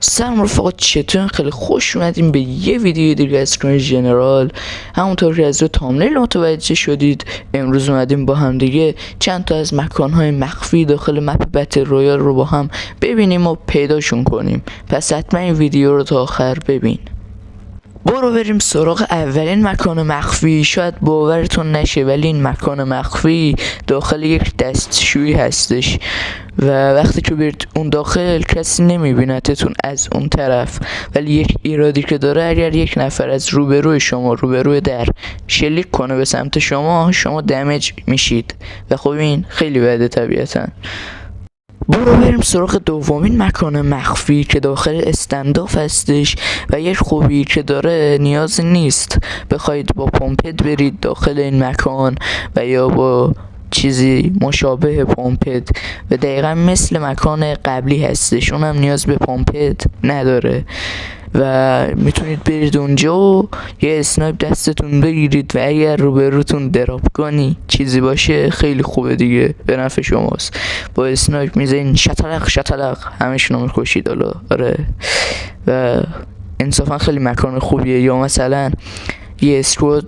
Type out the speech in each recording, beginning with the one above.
سلام رفقا، چطورین؟ خیلی خوش اومدیم به یه ویدیو دیگه از کانال جنرال. همونطور که از رو تامنیل متوجه شدید، امروز اومدیم با هم دیگه چند تا از مکانهای مخفی داخل مپ بتل رویال رو با هم ببینیم و پیداشون کنیم. پس حتما این ویدیو رو تا آخر ببین. برو بریم سراغ اولین مکان مخفی. شاید باورتون نشه ولی این مکان مخفی داخل یک دستشویی هستش و وقتی که برید اون داخل کسی نمیبینتتون از اون طرف، ولی یک ایرادی که داره اگر یک نفر از روبروی در شلیک کنه به سمت شما دمیج میشید و خب این خیلی بده طبیعتا. برو بریم سراغ دومین مکان مخفی که داخل استنداف هستش و یک خوبی که داره نیاز نیست بخواید با پمپد برید داخل این مکان و یا با چیزی مشابه پمپد و دقیقا مثل مکان قبلی هستش، اونم نیاز به پمپد نداره و میتونید برید اونجا و یه اسنایپ دستتون بگیرید و اگر روبروتون دراپگانی چیزی باشه خیلی خوبه دیگه، به نفع شماست. با اسنایپ میزنین شتلق همشونو میکشید. آره و انصافا خیلی مکان خوبیه. یا مثلا یه اسکواد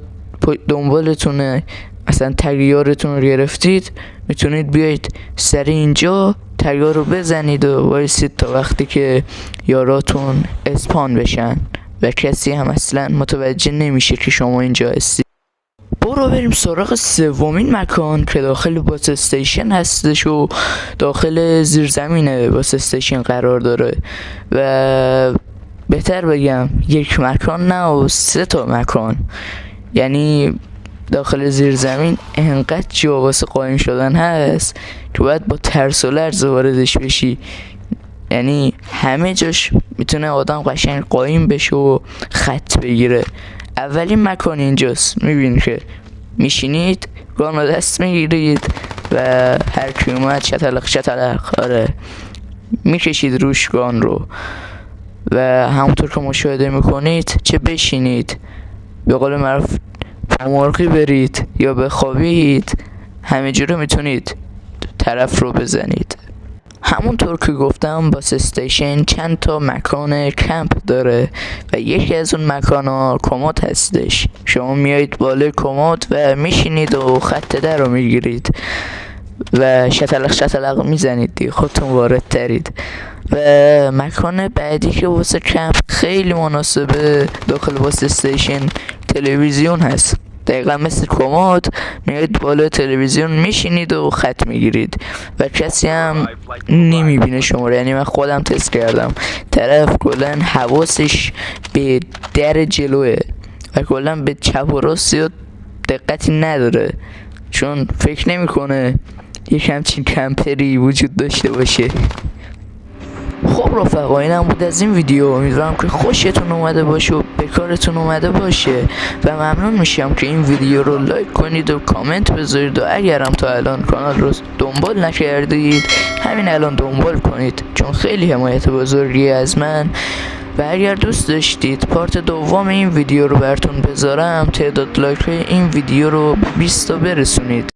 دنبالتونه، مثلا تگیارتون رو گرفتید، میتونید بیایید سری اینجا تگیار رو بزنید و وایسید تا وقتی که یاراتون اسپان بشن و کسی هم اصلا متوجه نمیشه که شما اینجا هستید. برو بریم سراغ سومین مکان که داخل باس استیشن هستش و داخل زیرزمین باس استیشن قرار داره و بهتر بگم یک مکان نه و 3 تا مکان. یعنی داخل زیر زمین انقدر جا واسه قایم شدن هست که باید با ترس و لرز واردش بشی. یعنی همه جاش میتونه آدم قشنگ قایم بشه و خط بگیره. اولین مکان اینجاست، میبینید که میشینید گان رو دست میگیرید و هر کی اومد شتلق آره میکشید روش گان رو و همونطور که مشاهده میکنید چه بشینید به قول معروف مرغی برید یا بخوابید، همه جوره میتونید طرف رو بزنید. همونطور که گفتم باس استیشن چند تا مکان کمپ داره و یکی از اون مکانا کمد هستش. شما میایید بالای کمد و میشینید و خط در رو میگیرید و شتلق میزنید دیگه، خودتون وارد ترید. و مکان بعدی که واسه کمپ خیلی مناسبه داخل باس استیشن تلویزیون هست. دقیقا مثل کمد میایید بالای تلویزیون میشینید و خط میگیرید و کسی هم نمیبینه شما رو. یعنی من خودم تست کردم، طرف کلا حواسش به در جلوه و کلا به چپ و راستی دقتی نداره، چون فکر نمیکنه یک همچین کمپری وجود داشته باشه. خب رفقا، اینم بود از این ویدیو. امیدوارم که خوشتون اومده باشه و به کارتون اومده باشه و ممنون میشم که این ویدیو رو لایک کنید و کامنت بذارید و اگرم تا الان کانال رو دنبال نکردید همین الان دنبال کنید، چون خیلی حمایت بزرگی از من. و اگر دوست داشتید پارت دوم این ویدیو رو براتون بذارم، تعداد لایک های این ویدیو رو به 20 تا برسونید.